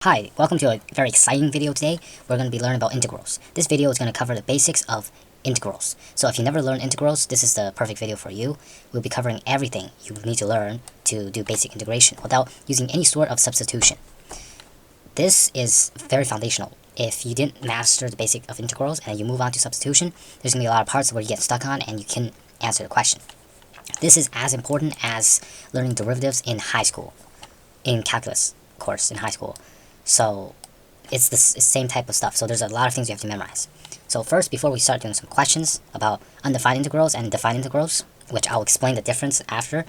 Hi, welcome to a very exciting video today. We're going to be learning about integrals. This video is going to cover the basics of integrals. So if you never learned integrals, this is the perfect video for you. We'll be covering everything you need to learn to do basic integration without using any sort of substitution. This is very foundational. If you didn't master the basic of integrals and you move on to substitution, there's going to be a lot of parts where you get stuck on and you can answer the question. This is as important as learning derivatives in high school, in calculus course in high school. So it's the same type of stuff. So there's a lot of things you have to memorize. So first, before we start doing some questions about undefined integrals and defined integrals, which I'll explain the difference after,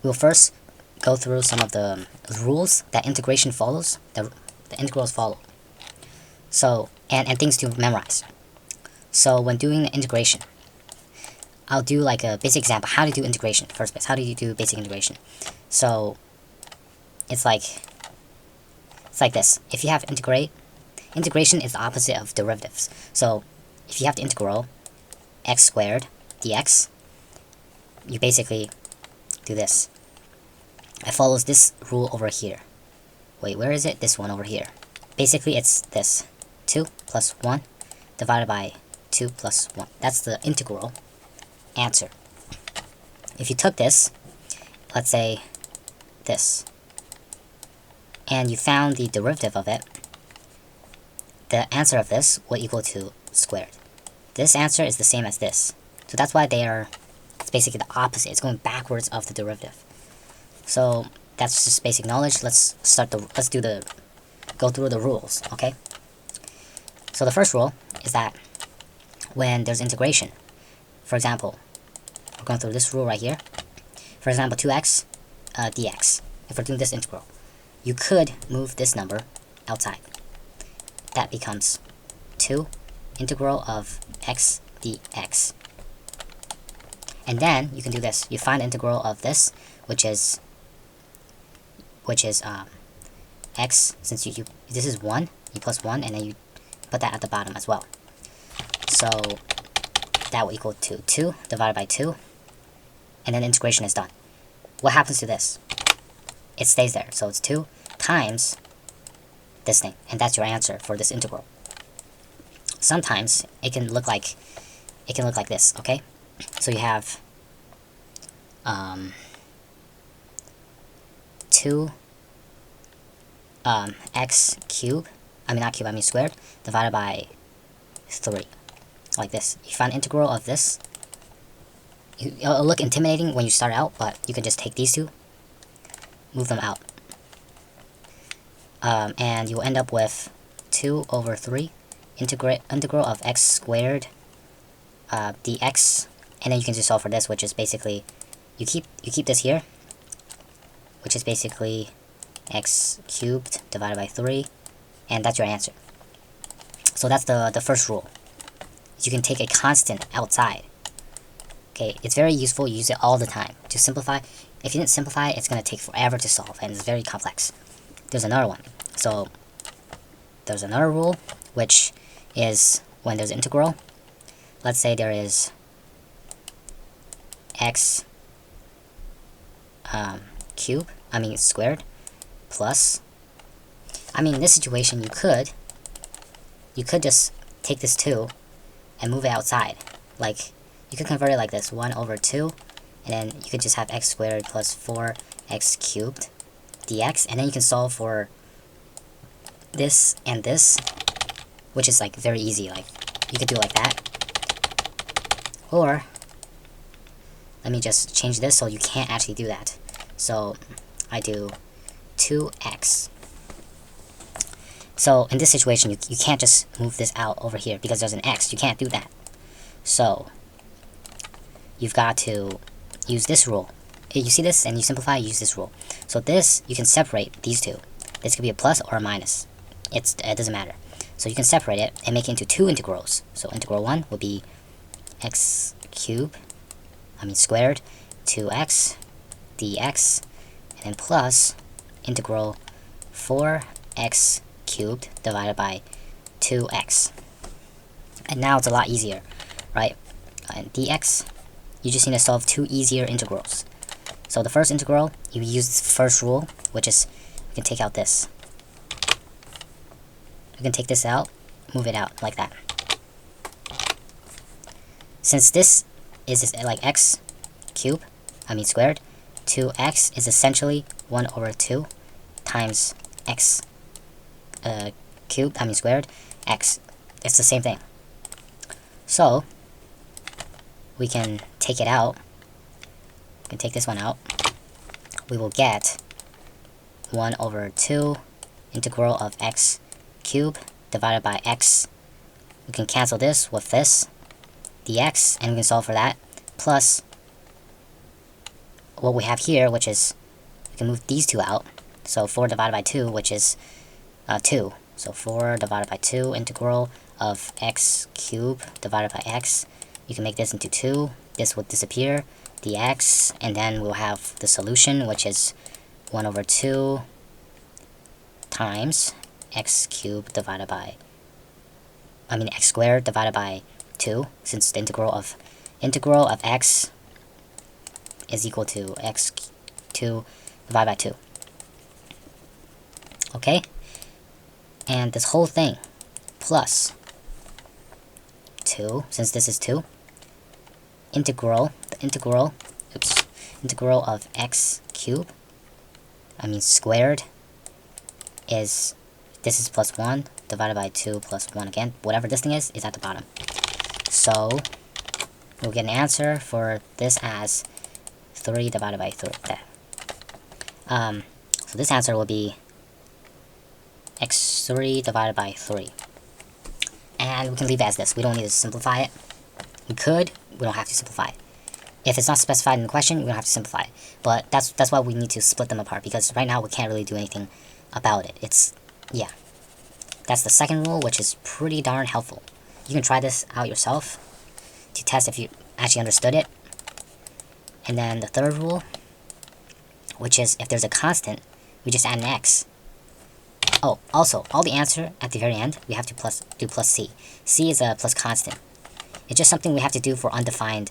we'll first go through some of the rules that integration follows, the integrals follow. So, and things to memorize. So when doing the integration, I'll do like a basic example, how to do integration, first base. How do you do basic integration? So it's like this. If you have integration is the opposite of derivatives. So if you have the integral x squared dx, you basically do this. It follows this rule over here. Wait, where is it? This one over here. Basically, it's this. 2 plus 1 divided by 2 plus 1. That's the integral answer. If you took this, let's say this, and you found the derivative of it, the answer of this will equal to squared. This answer is the same as this. So that's why it's basically the opposite. It's going backwards of the derivative. So that's just basic knowledge. Let's go through the rules, okay? So the first rule is that when there's integration, for example, we're going through this rule right here. For example, 2x dx. If we're doing this integral, you could move this number outside. That becomes 2 integral of x dx. And then you can do this. You find the integral of this, which is x, since this is 1, you plus 1, and then you put that at the bottom as well. So that will equal to 2 divided by 2, and then the integration is done. What happens to this? It stays there. So it's 2 times this thing, and that's your answer for this integral. Sometimes it can look like this, okay? So you have 2 x cubed, squared, divided by 3, like this. You find integral of this. It'll look intimidating when you start out, but you can just take these two, move them out, and you'll end up with 2 over 3 integral of x squared dx, and then you can just solve for this, which is basically you keep this here, which is basically x cubed divided by 3, and that's your answer. So that's the first rule. You can take a constant outside. Okay, it's very useful. You use it all the time to simplify. If you didn't simplify, it's going to take forever to solve, and it's very complex. There's another one. So there's another rule, which is when there's integral. Let's say there is x squared plus. In this situation, you could just take this 2 and move it outside. Like, you could convert it like this, 1 over 2, and then you could just have x squared plus 4x cubed dx, and then you can solve for this and this, which is like very easy. Like, you could do it like that, or let me just change this so you can't actually do that. So I do 2x. So in this situation, you can't just move this out over here because there's an x. You can't do that. So you've got to use this rule. You see this and you simplify, use this rule. So this, you can separate these two. This could be a plus or a minus. It doesn't matter. So you can separate it and make it into 2 integrals. So integral 1 will be x cubed, squared, 2x dx, and then plus integral 4x cubed divided by 2x. And now it's a lot easier, right? And dx, you just need to solve 2 easier integrals. So the first integral, you use the first rule, which is, you can take out this. we can take this out, move it out like that. Since this is like x squared, 2x is essentially 1 over 2 times x squared, x. It's the same thing. So we can take it out. We can take this one out. We will get 1 over 2 integral of x cubed divided by x. We can cancel this with this dx, and we can solve for that, plus what we have here, which is, we can move these two out. So 4 divided by 2, which is 2. So 4 divided by 2 integral of x cubed divided by x. You can make this into 2. This would disappear, dx, and then we'll have the solution, which is 1 over 2 times x cubed divided by, x squared divided by 2, since the integral of x is equal to x2 divided by 2. Okay? And this whole thing plus 2, since this is 2, integral of x cubed, squared, is, this is plus 1 divided by 2 plus 1 again. Whatever this thing is at the bottom. So we'll get an answer for this as 3 divided by 3. There. So this answer will be x3 divided by 3. And we can leave it as this. We don't need to simplify it. We could, we don't have to simplify it. If it's not specified in the question, we don't have to simplify it. But that's why we need to split them apart, because right now we can't really do anything about it. It's, yeah. That's the second rule, which is pretty darn helpful. You can try this out yourself to test if you actually understood it. And then the third rule, which is if there's a constant, we just add an x. Oh, also, all the answer at the very end, we have to do plus c. C is a plus constant. It's just something we have to do for undefined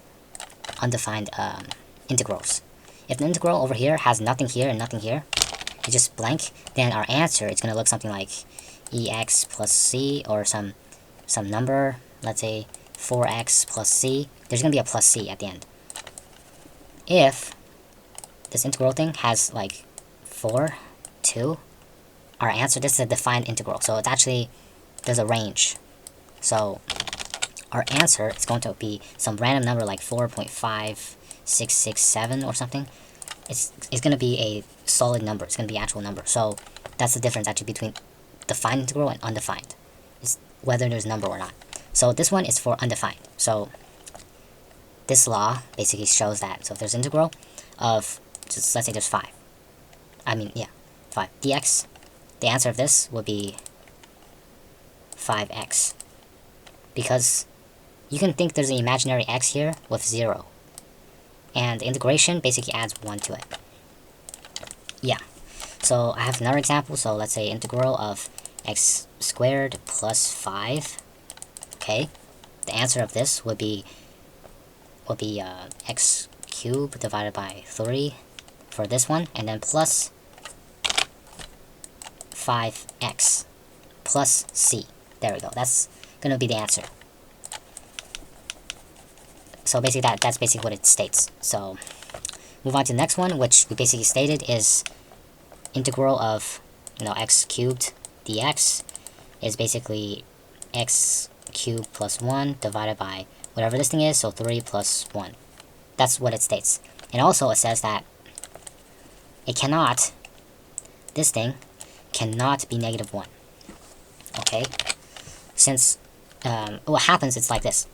integrals. If the integral over here has nothing here and nothing here, it's just blank, then our answer is going to look something like ex plus c, or some number, let's say 4x plus c. There's going to be a plus c at the end. If this integral thing has like 4, 2, our answer, this is a defined integral, so it's actually, there's a range. So our answer is going to be some random number like 4.5667 or something. It's going to be a solid number. It's going to be an actual number. So that's the difference actually between defined integral and undefined. It's whether there's a number or not. So this one is for undefined. So this law basically shows that. So if there's integral of, just let's say there's 5. 5 dx. The answer of this would be 5x. Because you can think there's an imaginary x here with 0. And the integration basically adds 1 to it. Yeah. So I have another example. So let's say integral of x squared plus 5. Okay. The answer of this would be x cubed divided by 3 for this one, and then plus 5x plus c. There we go. That's gonna be the answer. So basically that's basically what it states. So move on to the next one, which we basically stated is integral of x cubed dx is basically x cubed plus 1 divided by whatever this thing is, so 3 plus 1. That's what it states. And also it says that this thing cannot be negative 1. Okay? Since what happens, it's like this.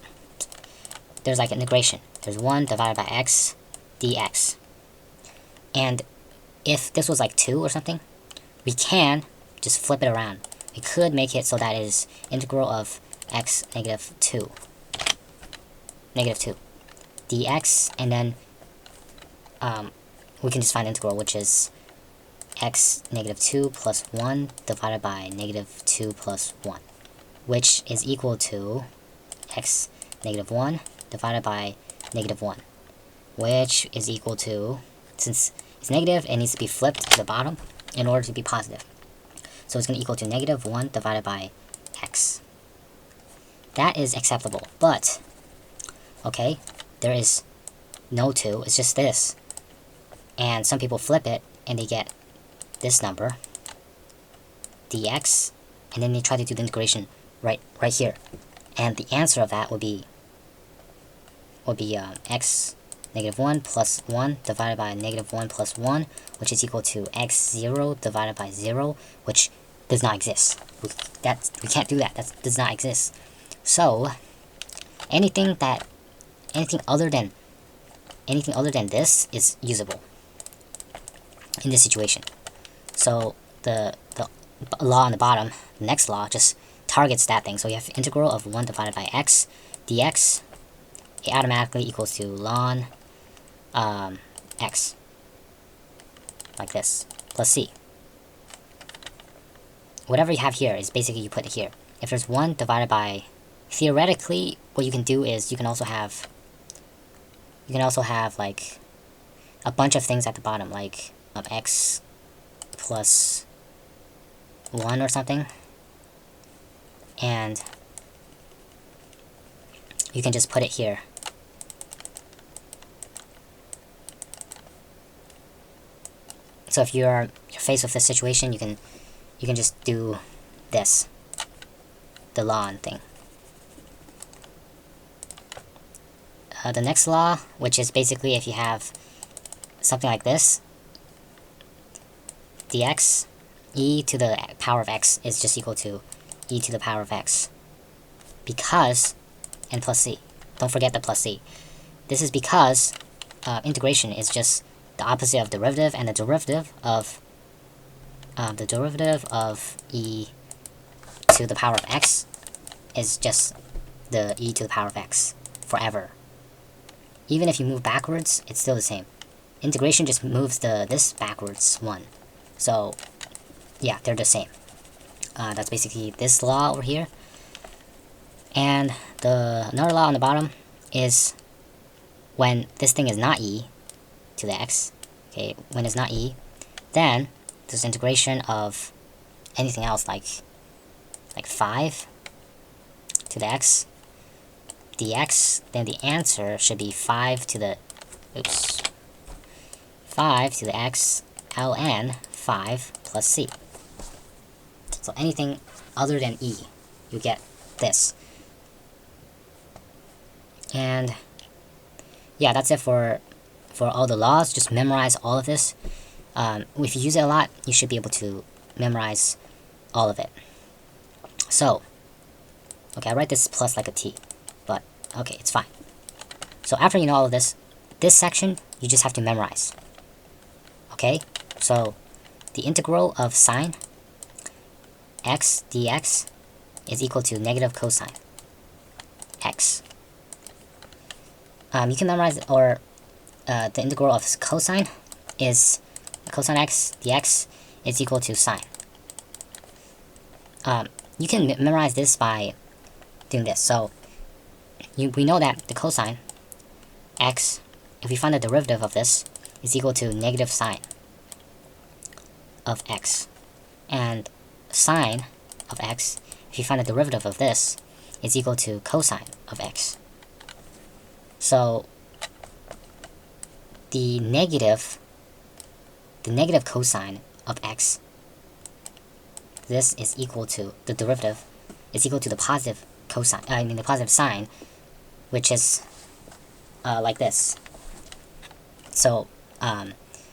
There's like integration. There's 1 divided by x dx. And if this was like 2 or something, we can just flip it around. We could make it so that it is integral of x negative 2 dx, and then we can just find integral, which is x negative 2 plus 1 divided by negative 2 plus 1, which is equal to x negative 1 divided by negative 1, which is equal to, since it's negative, it needs to be flipped to the bottom in order to be positive. So it's going to equal to negative 1 divided by x. That is acceptable, but, okay, there is no 2, it's just this. And some people flip it, and they get this number, dx, and then they try to do the integration right here. And the answer of that would be x negative 1 plus 1 divided by negative 1 plus 1, which is equal to x0 divided by 0, which does not exist. We can't do that. That does not exist. So anything other than this is usable in this situation. So the law on the bottom, the next law, just targets that thing. So you have integral of 1 divided by x dx. It automatically equals to ln x, like this, plus c. Whatever you have here is basically you put it here. If there's 1 divided by, theoretically, what you can do is you can also have like a bunch of things at the bottom, like x plus 1 or something, and you can just put it here. So if you're faced with this situation, you can just do this, the ln thing. The next law, which is basically if you have something like this, dx, e to the power of x is just equal to e to the power of x, because, and plus c. Don't forget the plus c. This is because integration is just the opposite of derivative, and the derivative of e to the power of x is just the e to the power of x forever. Even if you move backwards, it's still the same. Integration just moves this backwards 1. So yeah, they're the same. That's basically this law over here. And another law on the bottom is when this thing is not e to the x, okay, when it's not e, then there's integration of anything else like 5 to the x dx, then the answer should be 5 to the x ln 5 plus c. So anything other than e, you get this. And yeah, that's it for all the laws. Just memorize all of this. If you use it a lot, you should be able to memorize all of it. So, okay, I write this plus like a t, but okay, it's fine. So after you know all of this section, you just have to memorize. Okay, so the integral of sine x dx is equal to negative cosine x. You can memorize, or the integral of cosine is cosine x dx is equal to sine. You can memorize this by doing this. So we know that the cosine x, if we find the derivative of this, is equal to negative sine of x. And sine of x, if you find the derivative of this, is equal to cosine of x. So the negative cosine of x, this is equal to, the derivative is equal to the positive cosine, the positive sine, which is like this. So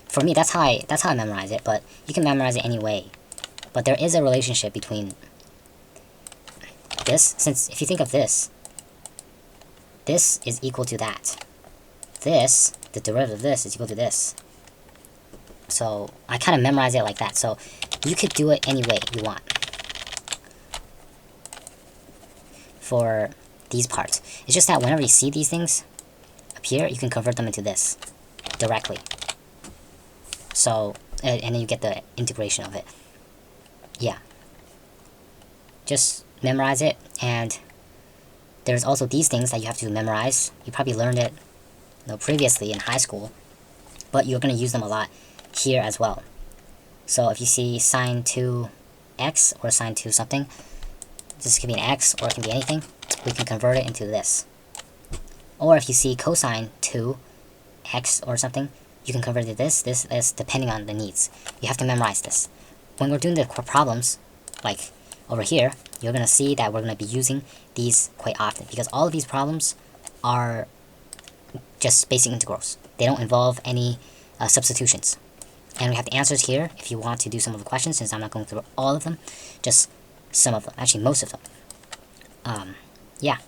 for me, that's how I memorize it, but you can memorize it any way. But there is a relationship between this, since if you think of this is equal to that. This, the derivative of this, is equal to this. So I kind of memorize it like that. So you could do it any way you want for these parts. It's just that whenever you see these things appear, you can convert them into this directly. So, and then you get the integration of it. Yeah. Just memorize it, and there's also these things that you have to memorize. You probably learned it, previously in high school, but you're going to use them a lot here as well. So if you see sine 2 x or assigned to something, this can be an x or it can be anything, we can convert it into this. Or if you see cosine to x or something, you can convert it to this, depending on the needs. You have to memorize this. When we're doing the problems, like over here, you're going to see that we're going to be using these quite often, because all of these problems are just basic integrals. They don't involve any substitutions. And we have the answers here if you want to do some of the questions, since I'm not going through all of them, just some of them, actually most of them. Yeah,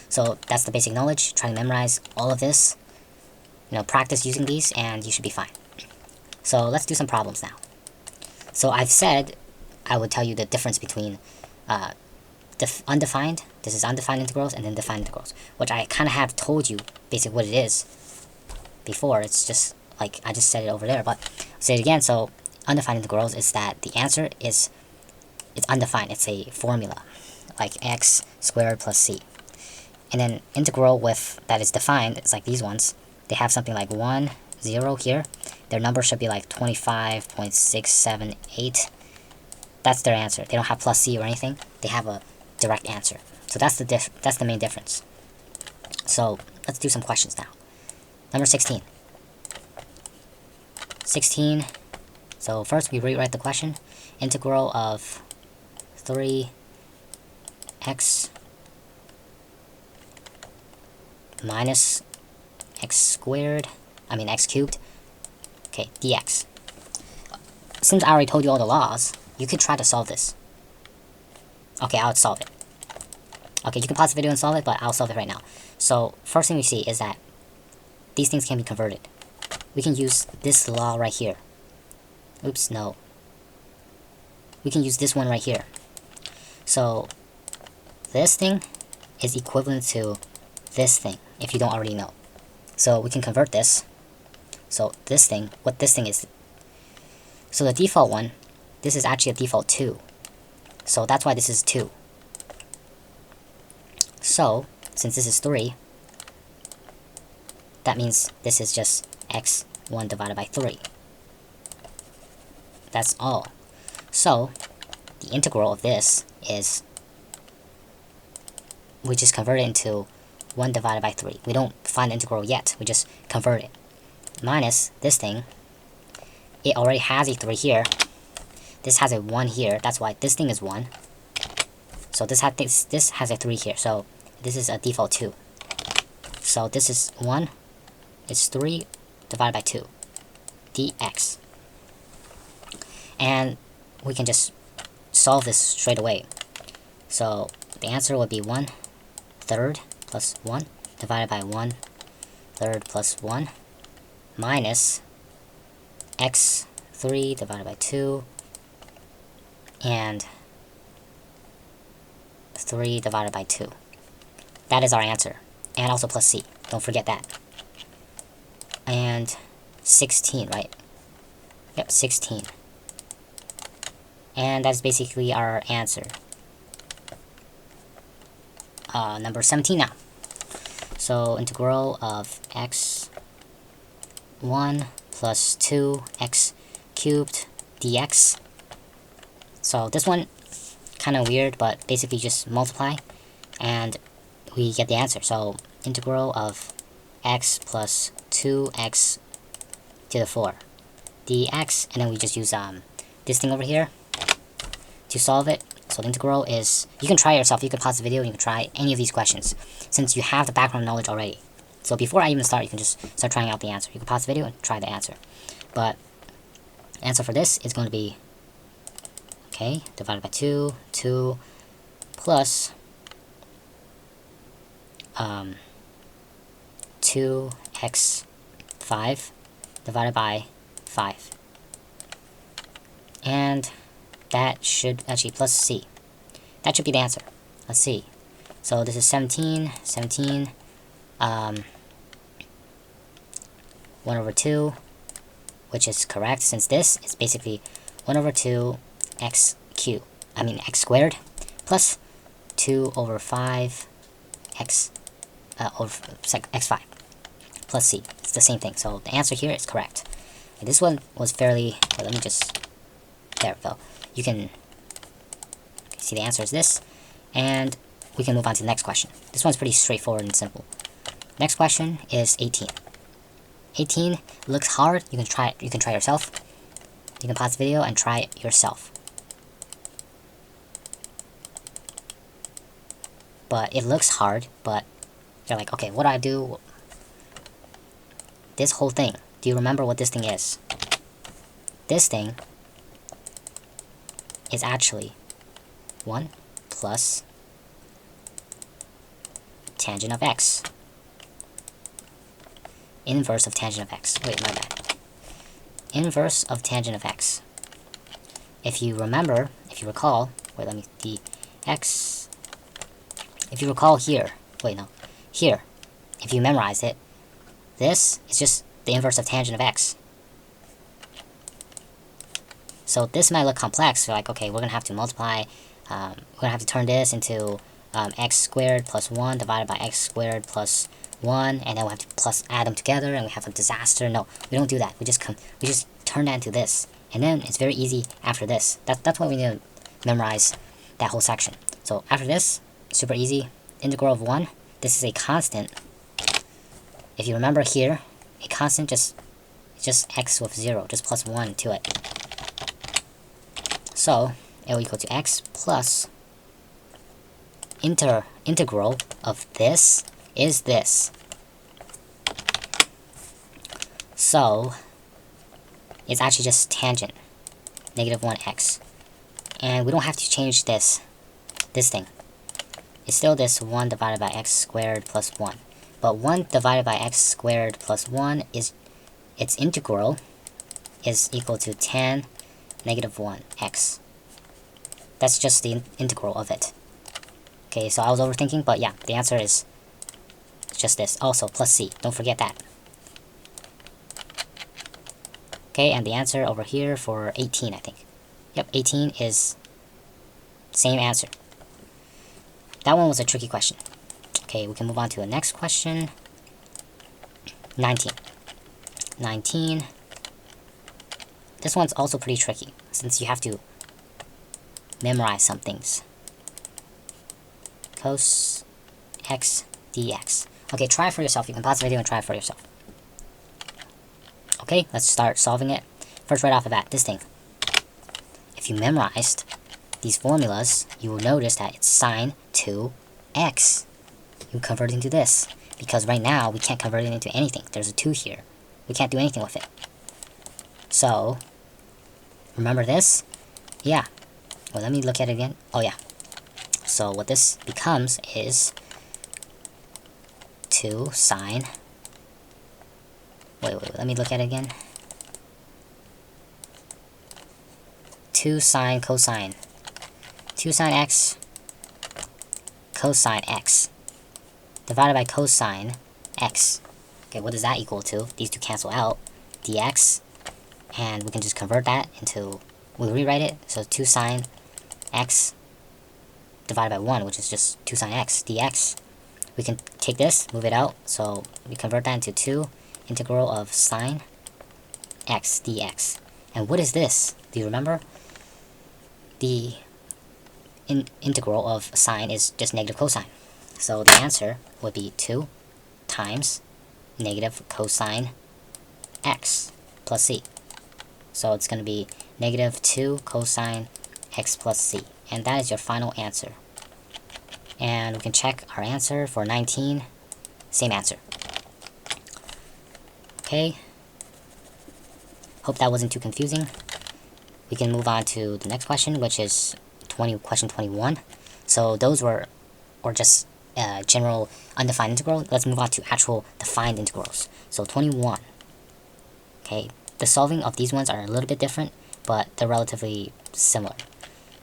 so that's the basic knowledge. Try to memorize all of this, practice using these, and you should be fine. So let's do some problems now. So I've said I would tell you the difference between undefined, this is undefined integrals, and then defined integrals, which I kind of have told you basically what it is before. It's just like I just said it over there, but I'll say it again. So undefined integrals is that the answer is, it's undefined. It's a formula, like x squared plus c. And then integral with that is defined, it's like these ones. They have something like 1, 0 here. Their number should be like 25.678. That's their answer. They don't have plus c or anything. They have a direct answer. So that's the main difference. So let's do some questions now. Number 16. 16. So first we rewrite the question. Integral of 3x minus x cubed, okay, dx. Since I already told you all the laws, you could try to solve this. Okay, I'll solve it. Okay, you can pause the video and solve it, but I'll solve it right now. So, first thing we see is that these things can be converted. We can use this law right here. Oops, no. We can use this one right here. So, this thing is equivalent to this thing, if you don't already know. So, we can convert this. So, this thing, what this thing is. So, the default one, this is actually a default 2. So, that's why this is 2. So, since this is 3, that means this is just x1 divided by 3. That's all. So, the integral of this is, we just convert it into 1 divided by 3. We don't find the integral yet, we just convert it. Minus this thing, it already has a 3 here. This has a 1 here, that's why this thing is 1. So this has a 3 here, so this is a default 2. So this is 1, it's 3 divided by 2, dx. And we can just solve this straight away. So the answer would be 1/3 plus 1 divided by 1/3 plus 1 minus x3 divided by 2 and 3 divided by 2. That is our answer. And also plus c. Don't forget that. And 16, right? Yep, 16. And that's basically our answer. Number 17 now. So integral of x1 plus 2x cubed dx. So this one, kind of weird, but basically just multiply, and we get the answer. So integral of x plus 2x to the 4 dx, and then we just use this thing over here to solve it. So the integral is, you can try it yourself. You can pause the video and you can try any of these questions, since you have the background knowledge already. So before I even start, you can just start trying out the answer. You can pause the video and try the answer. But the answer for this is going to be, okay, divided by 2 plus 2x5 divided by 5. And that should actually plus c. That should be the answer. Let's see. So this is 17, 1/2, which is correct, since this is basically 1/2 x squared plus 2/5 x x5 plus c. It's the same thing. So the answer here is correct. And this one was fairly, well, let me just, there we go. You can See, the answer is this. And we can move on to the next question. This one's pretty straightforward and simple. Next question is 18. 18 looks hard. You can try yourself. You can pause the video and try it yourself. But it looks hard, but you're like, okay, what do I do? This whole thing. Do you remember what this thing is? This thing is actually 1 plus tangent of x. Inverse of tangent of x. Wait, my bad. Inverse of tangent of x. If you recall, wait, let me, the x, if you recall here, wait, no, here, if you memorize it, this is just the inverse of tangent of x. So this might look complex. You're like, okay, we're going to have to multiply, we're going to have to turn this into x squared plus 1 divided by x squared plus 1, and then we'll have to add them together, and we have a disaster. No, we don't do that. We just turn that into this. And then it's very easy after this. That's why we need to memorize that whole section. So after this, super easy. Integral of 1. This is a constant. If you remember here, a constant just x with 0, just plus 1 to it. So it will equal to x plus integral of this is this. So it's actually just tangent, negative 1x. And we don't have to change this thing. It's still this 1 divided by x squared plus 1. But 1 divided by x squared plus 1 is, its integral is equal to tan negative 1x. That's just the integral of it. Okay, so I was overthinking, but yeah, the answer is just this. Also, plus c. Don't forget that. Okay, and the answer over here for 18, I think. Yep, 18 is same answer. That one was a tricky question. Okay, we can move on to the next question. 19. 19. This one's also pretty tricky, since you have to memorize some things. Cos x dx. Okay, try it for yourself. You can pause the video and try it for yourself. Okay, let's start solving it. First, right off the bat, this thing. If you memorized these formulas, you will notice that it's sine 2x. You convert it into this. Because right now, we can't convert it into anything. There's a 2 here. We can't do anything with it. So, remember this? Yeah. Well, let me look at it again. Oh, yeah. So, what this becomes is 2 sine... Wait, let me look at it again. 2 sine cosine. 2 sine x cosine x divided by cosine x. Okay, what does that equal to? These two cancel out. Dx. And we can just convert that into... We'll rewrite it. So 2 sine x divided by 1, which is just 2 sine x dx. We can take this, move it out. So we convert that into 2 integral of sine x dx. And what is this? Do you remember? The integral of sine is just negative cosine. So the answer would be 2 times negative cosine x plus c. So it's going to be negative 2 cosine x plus c. And that is your final answer. And we can check our answer for 19. Same answer. Okay. Hope that wasn't too confusing. We can move on to the next question, which is question 21. So those were just general undefined integral. Let's move on to actual defined integrals. So 21. Okay, the solving of these ones are a little bit different, but they're relatively similar.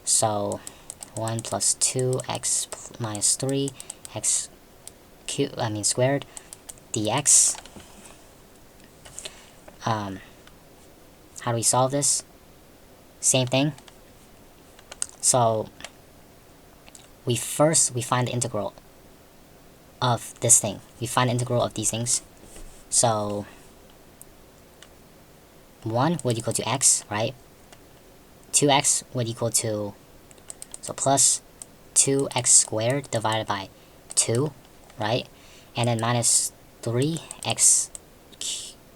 So 1 plus 2x minus 3 x squared dx. How do we solve this? Same thing. So we find the integral of this thing. We find the integral of these things. So 1 would equal to x, right? 2x would equal to, So plus 2x squared divided by 2, right? And then minus 3x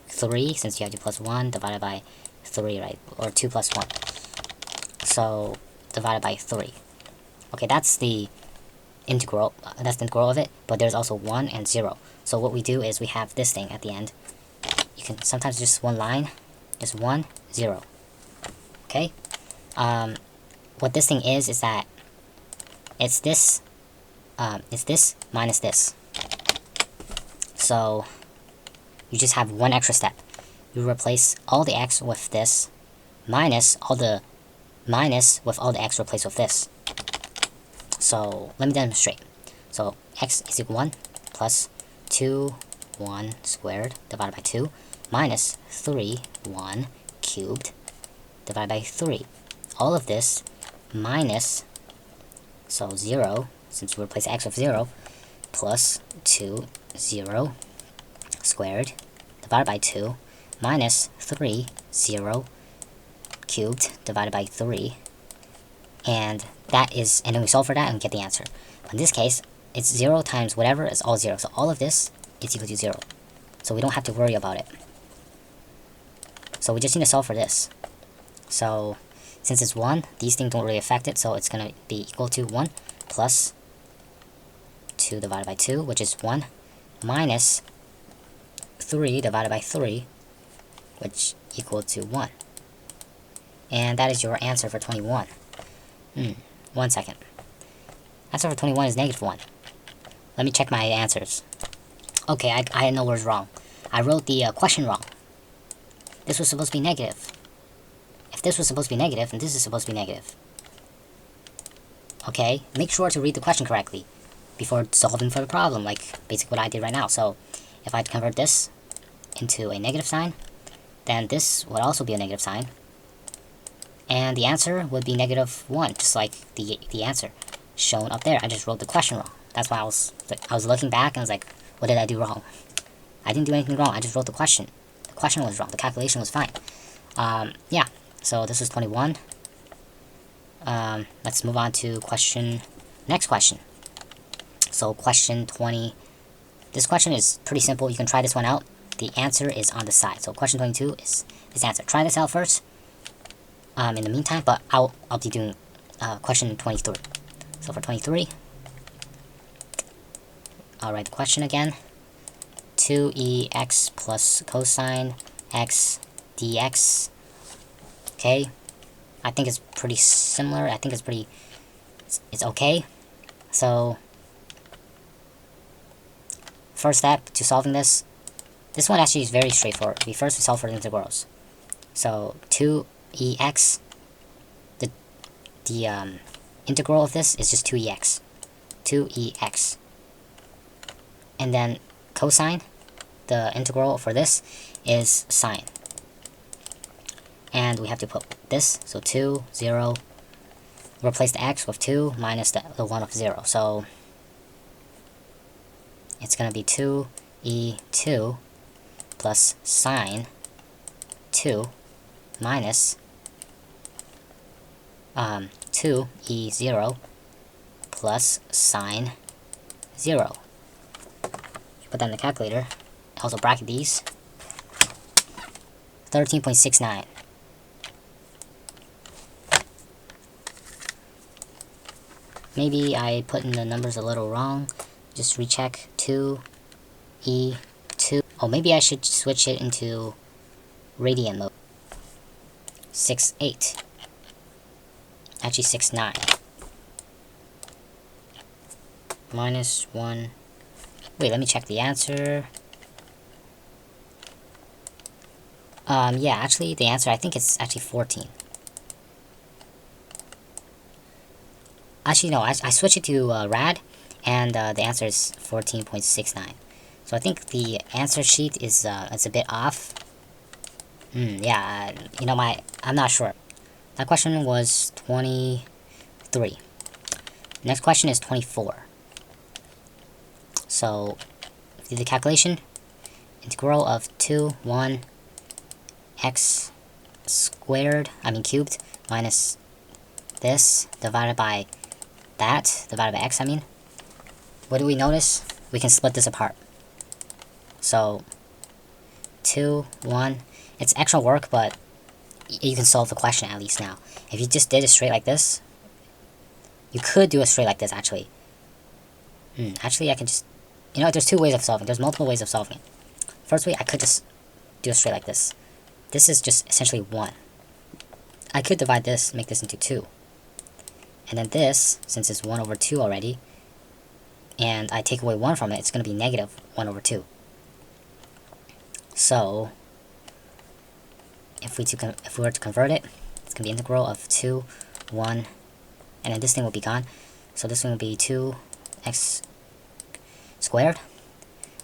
3, since you have to plus 1 divided by 3, right? Or 2 plus 1. So divided by 3. Okay, that's the integral. That's the integral of it. But there's also 1 and 0. So what we do is we have this thing at the end. You can sometimes just one line, just 1, 0. Okay. What this thing is that it's this minus this. So you just have one extra step. You replace all the x with this, minus all the x replaced with this. So let me demonstrate. So x is equal 1 plus 2, 1 squared divided by 2 minus 3, 1 cubed divided by 3. All of this minus, so 0, since we replace x with 0, plus 2, 0 squared divided by 2 minus 3, 0 cubed divided by 3. And that is, and then we solve for that and get the answer. In this case, it's 0 times whatever is all 0. So all of this is equal to 0. So we don't have to worry about it. So we just need to solve for this. So since it's 1, these things don't really affect it, so it's going to be equal to 1 plus 2 divided by 2, which is 1, minus 3 divided by 3, which equal to 1. And that is your answer for 21. 1 second. Answer for 21 is negative 1. Let me check my answers. Okay, I know what's wrong. I wrote the question wrong. This was supposed to be negative. If this was supposed to be negative, then this is supposed to be negative. Okay, make sure to read the question correctly before solving for the problem, like basically what I did right now. So if I convert this into a negative sign, then this would also be a negative sign. And the answer would be negative 1, just like the answer shown up there. I just wrote the question wrong. That's why I was looking back and I was like, what did I do wrong? I didn't do anything wrong. I just wrote the question. The question was wrong. The calculation was fine. Yeah. So this is 21. Let's move on to next question. So question 20. This question is pretty simple. You can try this one out. The answer is on the side. So question 22 is this answer. Try this out first. In the meantime, but I'll be doing question 23. So for 23, I'll write the question again. 2ex plus cosine x dx. Okay, I think it's pretty similar. I think it's okay. So first step to solving this one actually is very straightforward. We solve for the integrals. So 2ex, the integral of this is just 2ex. 2ex. And then cosine, the integral for this is sine. And we have to put this, so 2, 0, replace the x with 2 minus the 1 of 0. So it's going to be 2e2 plus sine 2 minus 2e0 plus sine 0. Put that in the calculator. Also bracket these. 13.69. Maybe I put in the numbers a little wrong. Just recheck. 2e2. Oh, maybe I should switch it into radian mode. 6.8. Actually 6.9. Minus 1. Wait, let me check the answer. Yeah, actually the answer, I think it's actually 14. Actually, no, I switched it to rad, and the answer is 14.69. So I think the answer sheet is it's a bit off. Yeah, you know, I'm not sure. That question was 23. Next question is 24. So, do the calculation. Integral of 2, 1, x squared, cubed, minus this, divided by that divided by x, I mean, what do we notice? We can split this apart. So 2, 1, it's extra work, but you can solve the question at least now. If you just did it straight like this, you could do it straight like this, actually. Actually, I can just, there's two ways of solving. There's multiple ways of solving it. First way, I could just do it straight like this. This is just essentially 1. I could divide this, make this into 2. And then this, since it's 1 over 2 already, and I take away 1 from it, it's going to be negative 1 over 2. So, if we were to convert it, it's going to be integral of 2, 1, and then this thing will be gone. So this one will be 2x squared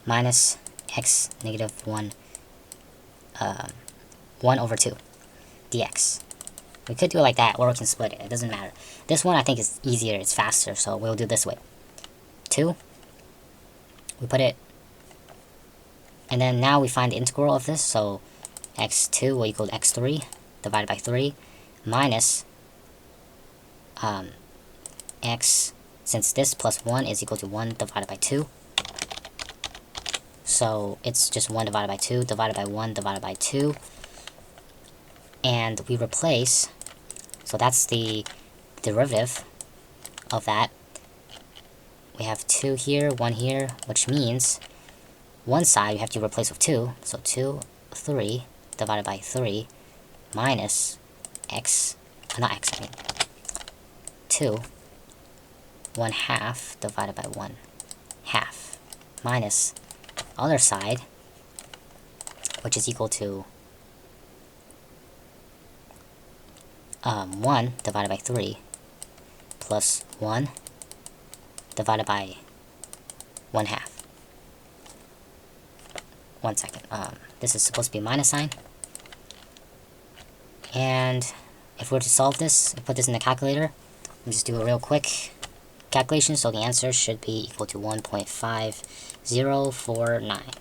minus x negative 1 over 2 dx. We could do it like that, or we can split it. It doesn't matter. This one I think is easier, it's faster, so we'll do this way. 2, we put it, and then now we find the integral of this, so x2 will equal x3 divided by 3 minus x, since this plus 1 is equal to 1 divided by 2. So it's just 1 divided by 2 divided by 1 divided by 2. And we replace, so that's the derivative of that. We have 2 here, 1 here, which means one side we have to replace with 2. So 2, 3 divided by 3 minus x, not x, I mean 2, 1/2 divided by 1/2 minus other side, which is equal to 1 divided by 3 plus 1 divided by 1/2. 1 second. This is supposed to be a minus sign. And if we were to solve this and put this in the calculator, we'll just do a real quick calculation. So the answer should be equal to 1.5049.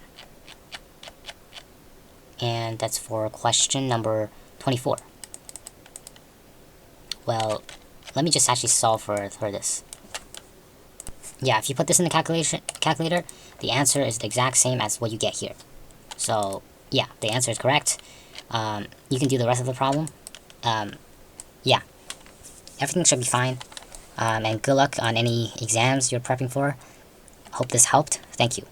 And that's for question number 24. Well, let me just actually solve for this. Yeah, if you put this in the calculator, the answer is the exact same as what you get here. So, yeah, the answer is correct. You can do the rest of the problem. Yeah, everything should be fine. And good luck on any exams you're prepping for. Hope this helped. Thank you.